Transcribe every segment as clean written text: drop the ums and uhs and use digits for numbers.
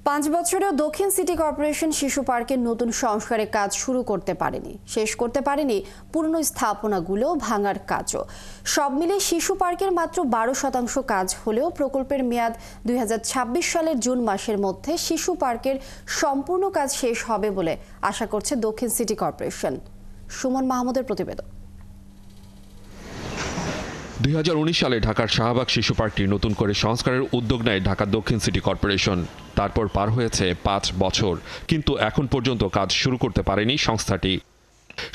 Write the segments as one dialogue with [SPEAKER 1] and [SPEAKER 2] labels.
[SPEAKER 1] 5 বছরেও দক্ষিণ city corporation শিশু পার্কের নতুন সংস্কারের কাজ শুরু করতে পারেনি, শেষ করতে পারেনি পুরনো স্থাপনাগুলো ভাঙার কাজও। সব মিলে শিশু পার্কের মাত্র 12% কাজ হলেও প্রকল্পের মেয়াদ 2026 সালের জুন মাসের মধ্যে শিশু পার্কের সম্পূর্ণ কাজ শেষ হবে বলে আশা করছে দক্ষিণ সিটি কর্পোরেশন। সুমন মাহমুদের প্রতিবেদন।
[SPEAKER 2] 2019 সালে ঢাকার শাহবাগ শিশু পার্কটি নতুন করে সংস্কারের উদ্যোগ নেয় ঢাকা দক্ষিণ সিটি কর্পোরেশন। তারপর পার হয়েছে 5 বছর, কিন্তু এখন পর্যন্ত কাজ শুরু করতে পারেনি সংস্থাটি।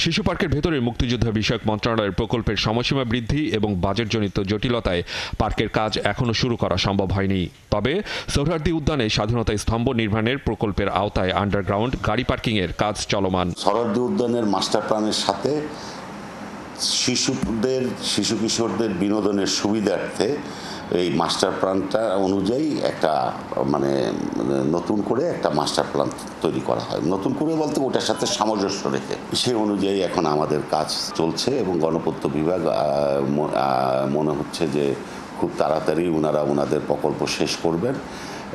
[SPEAKER 2] শিশু পার্কের ভেতরে মুক্তিযুদ্ধ বিষয়ক মন্ত্রণালয়ের প্রকল্পের সময়সীমা বৃদ্ধি এবং বাজেটজনিত জটিলতায় পার্কের কাজ এখনও শুরু করা সম্ভব হয়নি। তবে সোহরাওয়ার্দী উদ্যানে স্বাধীনতা স্তম্ভ নির্মাণের প্রকল্পের আওতায় আন্ডারগ্রাউন্ড গাড়ি পার্কিংয়ের কাজ চলমান।
[SPEAKER 3] সোহরাওয়ার্দী উদ্যানের মাস্টার প্ল্যানের সাথে শিশু কিশোরদের বিনোদনের সুবিধার্থে এই মাস্টার প্ল্যানটা অনুযায়ী একটা নতুন করে একটা মাস্টার প্ল্যান তৈরি করা হয়। নতুন করে বলতে ওটার সাথে সামঞ্জস্য রেখে সেই অনুযায়ী এখন আমাদের কাজ চলছে এবং গণপূর্ত বিভাগ মনে হচ্ছে যে খুব তাড়াতাড়ি ওনাদের প্রকল্প শেষ করবেন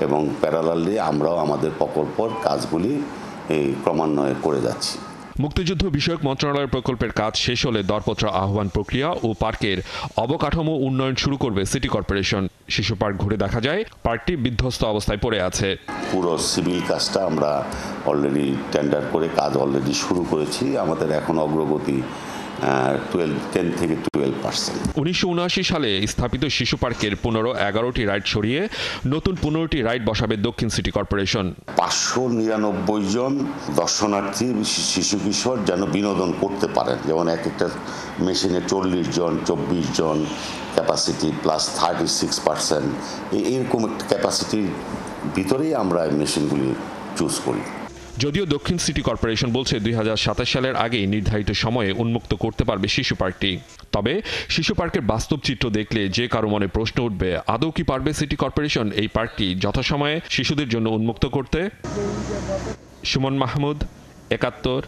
[SPEAKER 3] এবং প্যারালালি আমরাও আমাদের প্রকল্পের কাজগুলি ক্রমান্বয়ে করে যাচ্ছি।
[SPEAKER 2] মুক্তিযুদ্ধ বিষয়ক মন্ত্রণালয়ের প্রকল্পের কাজ শেষ হলে দরপত্র আহ্বান প্রক্রিয়া ও পার্কের অবকাঠামো উন্নয়ন শুরু করবে সিটি কর্পোরেশন। শিশু পার্ক ঘুরে দেখা যায় পার্কটি বিধ্বস্ত অবস্থায় পড়ে আছে।
[SPEAKER 3] পুরো সিভিল কাজটা আমরা অলরেডি টেন্ডার করে কাজ অলরেডি শুরু করেছি। আমাদের এখন অগ্রগতি 10 থেকে 12%।
[SPEAKER 2] 1979 সালে স্থাপিত শিশু পার্কের 15-11টি রাইড সরিয়ে নতুন 15টি রাইড বসাবে দক্ষিণ সিটি কর্পোরেশন।
[SPEAKER 3] 599 জন দর্শনার্থী শিশু কিশোর যেন বিনোদন করতে পারেন, যেমন একটা মেশিনে 40 জন 24 জন ক্যাপাসিটি প্লাস 36%, এরকম একটা ক্যাপাসিটির ভিতরেই আমরা মেশিনগুলি চুজ করি।
[SPEAKER 2] যদিও দক্ষিণ সিটি কর্পোরেশন বলছে 2027 সালের আগেই নির্ধারিত সময়ে উন্মুক্ত করতে পারবে শিশু পার্কটি। তবে শিশু পার্কের বাস্তব চিত্র দেখলে যে কারো মনে প্রশ্ন উঠবে, আদৌ কি পারবে সিটি কর্পোরেশন এই পার্কটি যথাসময়ে শিশুদের জন্য উন্মুক্ত করতে? সুমন মাহমুদ, 71,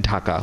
[SPEAKER 2] ঢাকা।